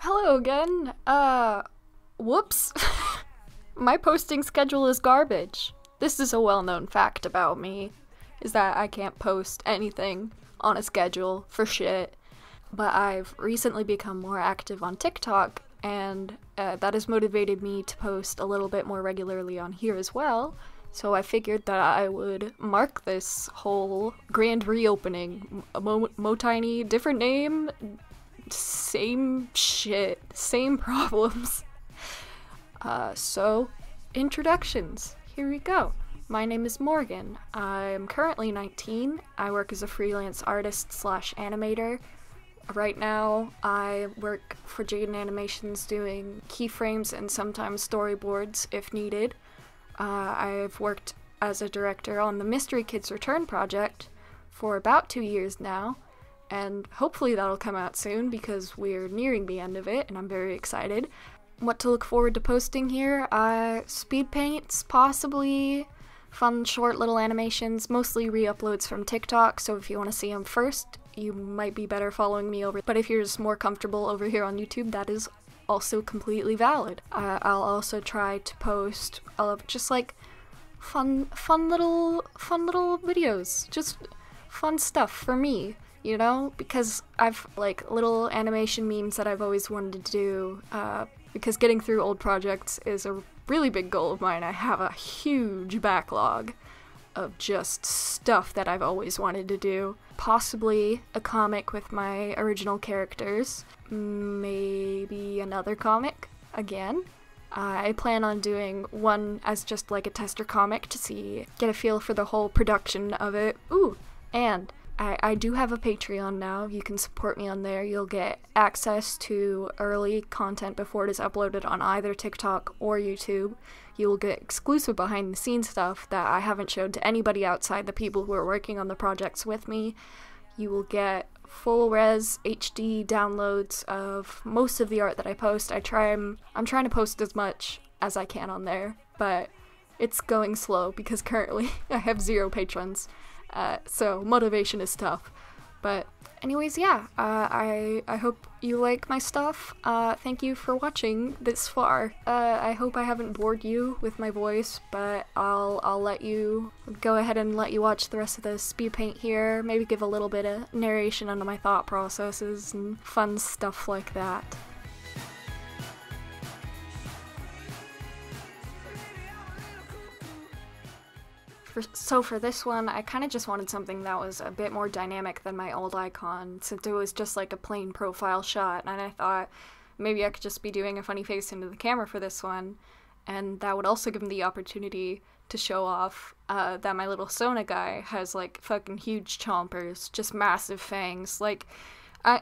Hello again. Whoops. My posting schedule is garbage. This is a well-known fact about me, is that I can't post anything on a schedule for shit. But I've recently become more active on TikTok, and that has motivated me to post a little bit more regularly on here as well. So I figured that I would mark this whole grand reopening. Mo-tiny, different name, same shit, same problems. So, introductions. Here we go. My name is Morgan. I'm currently 19. I work as a freelance artist / animator. Right now, I work for Jaden Animations doing keyframes and sometimes storyboards if needed. I've worked as a director on the Mystery Kids Return project for about 2 years now, and hopefully that'll come out soon because we're nearing the end of it and I'm very excited. What to look forward to posting here? Speedpaints, possibly fun short little animations, mostly re-uploads from TikTok, so if you want to see them first, you might be better following me over. But if you're just more comfortable over here on YouTube, that is also completely valid. I'll also try to post just like fun little videos, just fun stuff for me, you know, because I've like little animation memes that I've always wanted to do, because getting through old projects is a really big goal of mine. I have a huge backlog of just stuff that I've always wanted to do. Possibly a comic with my original characters, maybe another comic again. I plan on doing one as just like a tester comic to get a feel for the whole production of it. Ooh, and I do have a Patreon now. You can support me on there. You'll get access to early content before it is uploaded on either TikTok or YouTube. You will get exclusive behind-the-scenes stuff that I haven't showed to anybody outside the people who are working on the projects with me. You will get full-res HD downloads of most of the art that I post. I'm trying to post as much as I can on there, but it's going slow because currently I have 0 patrons. So motivation is tough. But anyways, yeah, I hope you like my stuff. Thank you for watching this far. I hope I haven't bored you with my voice, but I'll let you go ahead and let you watch the rest of the Speedpaint here. Maybe give a little bit of narration onto my thought processes and fun stuff like that. So for this one, I kind of just wanted something that was a bit more dynamic than my old icon, since it was just like a plain profile shot, and I thought maybe I could just be doing a funny face into the camera for this one, and that would also give me the opportunity to show off that my little Sona guy has like fucking huge chompers, just massive fangs. Like, I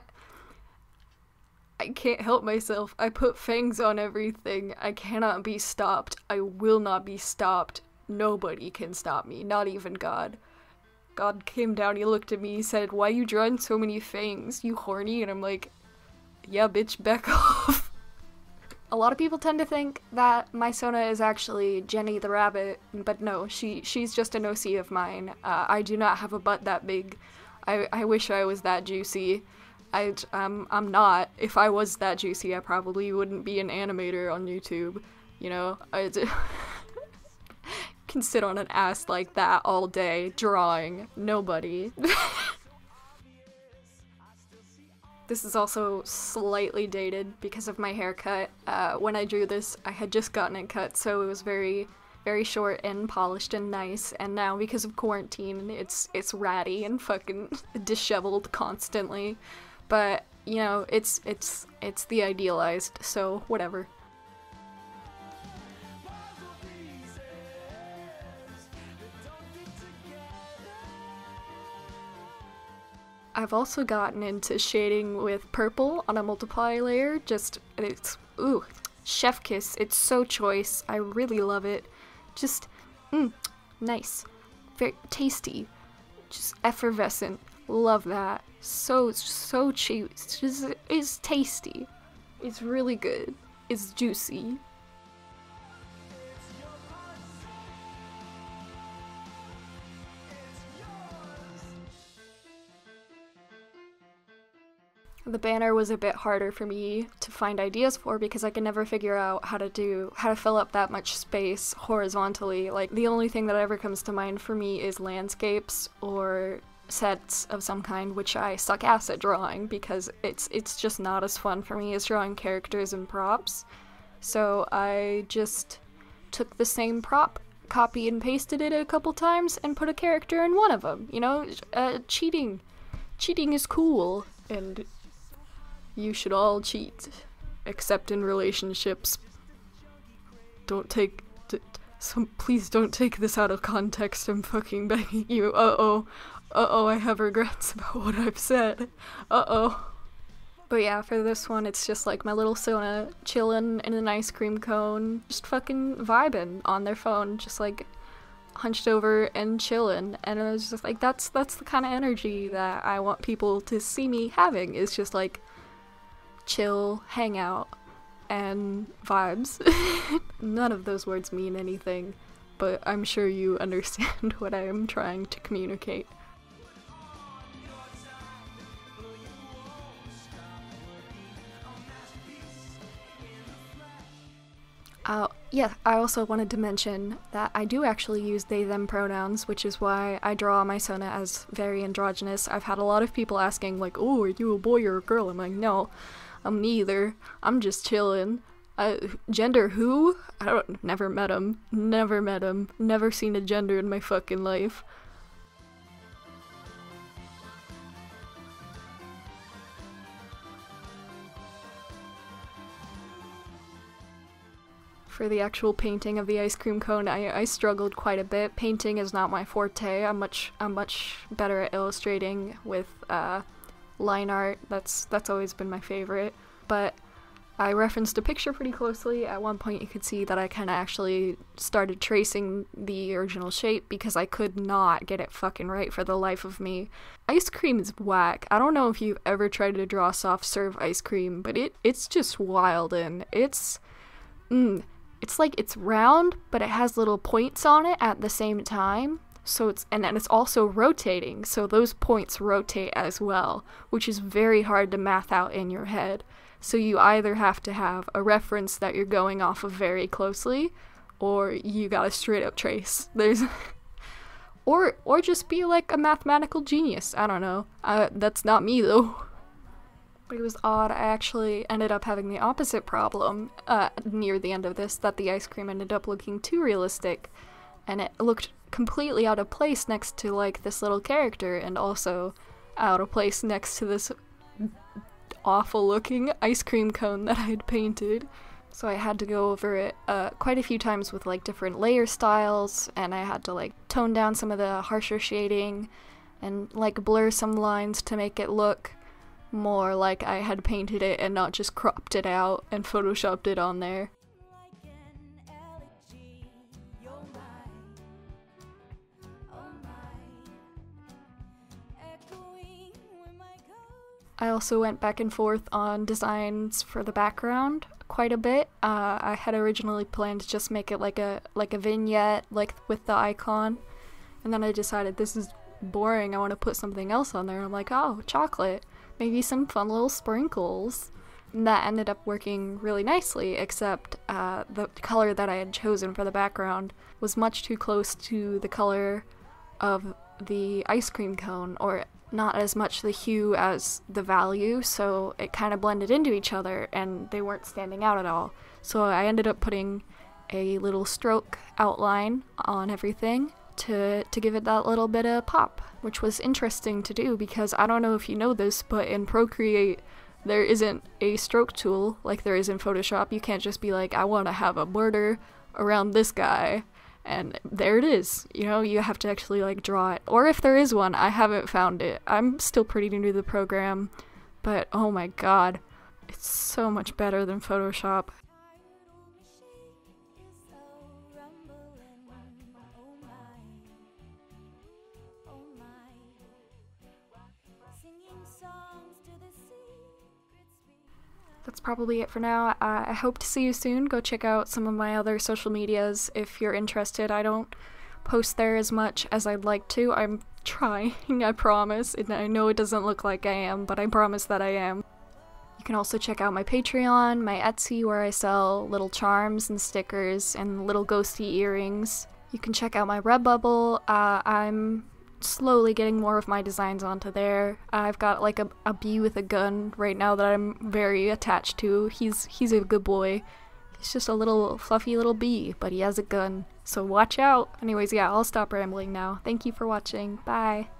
can't help myself. I put fangs on everything. I cannot be stopped. I will not be stopped. Nobody can stop me, not even God. God came down, he looked at me, he said, "Why you drawing so many fangs? You horny?" And I'm like, yeah, bitch, back off. A lot of people tend to think that my Sona is actually Jenny the rabbit, but no, she's just an OC of mine. I do not have a butt that big. I wish I was that juicy. I'm not. If I was that juicy, I probably wouldn't be an animator on YouTube. You know, can sit on an ass like that all day drawing. Nobody. This is also slightly dated because of my haircut. When I drew this, I had just gotten it cut, so it was very, very short and polished and nice, and now because of quarantine, it's ratty and fucking disheveled constantly. But, you know, it's the idealized, so whatever. I've also gotten into shading with purple on a multiply layer. Ooh, chef kiss. It's so choice. I really love it. Just, nice. Very tasty. Just effervescent. Love that. So cheap. It's tasty. It's really good. It's juicy. The banner was a bit harder for me to find ideas for because I could never figure out how to fill up that much space horizontally. Like, the only thing that ever comes to mind for me is landscapes or sets of some kind, which I suck ass at drawing because it's just not as fun for me as drawing characters and props. So I just took the same prop, copy and pasted it a couple times, and put a character in one of them. You know, cheating is cool, and you should all cheat, except in relationships. Please don't take this out of context, I'm fucking begging you. Uh-oh, I have regrets about what I've said. Uh-oh. But yeah, for this one, it's just like my little Sona chilling in an ice cream cone, just fucking vibing on their phone, just like hunched over and chilling. And I was just like, that's the kind of energy that I want people to see me having, is just like chill, hang out, and vibes. None of those words mean anything, but I'm sure you understand what I am trying to communicate. Yeah, I also wanted to mention that I do actually use they/them pronouns, which is why I draw my Sona as very androgynous. I've had a lot of people asking, like, oh, are you a boy or a girl? I'm like, no, I'm neither. I'm just chillin'. Gender who? Never met him. Never seen a gender in my fucking life. For the actual painting of the ice cream cone, I struggled quite a bit. Painting is not my forte. I'm much better at illustrating with line art. That's always been my favorite. But I referenced a picture pretty closely. At one point you could see that I kind of actually started tracing the original shape because I could not get it fucking right for the life of me. Ice cream is whack. I don't know if you've ever tried to draw soft serve ice cream, but it's just wild, and it's like it's round, but it has little points on it at the same time. So it's also rotating, so those points rotate as well, which is very hard to math out in your head. So you either have to have a reference that you're going off of very closely, or you gotta straight up trace. Or just be like a mathematical genius. I don't know. That's not me though. But it was odd. I actually ended up having the opposite problem near the end of this, that the ice cream ended up looking too realistic, and it looked completely out of place next to like this little character, and also out of place next to this awful looking ice cream cone that I had painted. So I had to go over it quite a few times with like different layer styles, and I had to like tone down some of the harsher shading and like blur some lines to make it look more like I had painted it and not just cropped it out and photoshopped it on there. I also went back and forth on designs for the background quite a bit. I had originally planned to just make it like a vignette, like with the icon, and then I decided this is boring, I want to put something else on there. I'm like, oh, chocolate, maybe some fun little sprinkles. And that ended up working really nicely, except the color that I had chosen for the background was much too close to the color of the ice cream cone, or not as much the hue as the value, so it kind of blended into each other and they weren't standing out at all. So I ended up putting a little stroke outline on everything to give it that little bit of pop, which was interesting to do because I don't know if you know this, but in Procreate there isn't a stroke tool like there is in Photoshop. You can't just be like, I want to have a border around this guy, and there it is. You know, you have to actually like draw it. Or if there is one, I haven't found it. I'm still pretty new to the program, but oh my god, it's so much better than Photoshop. That's probably it for now. I hope to see you soon. Go check out some of my other social medias if you're interested. I don't post there as much as I'd like to. I'm trying, I promise. And I know it doesn't look like I am, but I promise that I am. You can also check out my Patreon, my Etsy, where I sell little charms and stickers and little ghosty earrings. You can check out my Redbubble. I'm slowly getting more of my designs onto there. I've got like a bee with a gun right now that I'm very attached to. He's a good boy. He's just a little fluffy little bee, but he has a gun. So watch out. Anyways, yeah, I'll stop rambling now. Thank you for watching. Bye.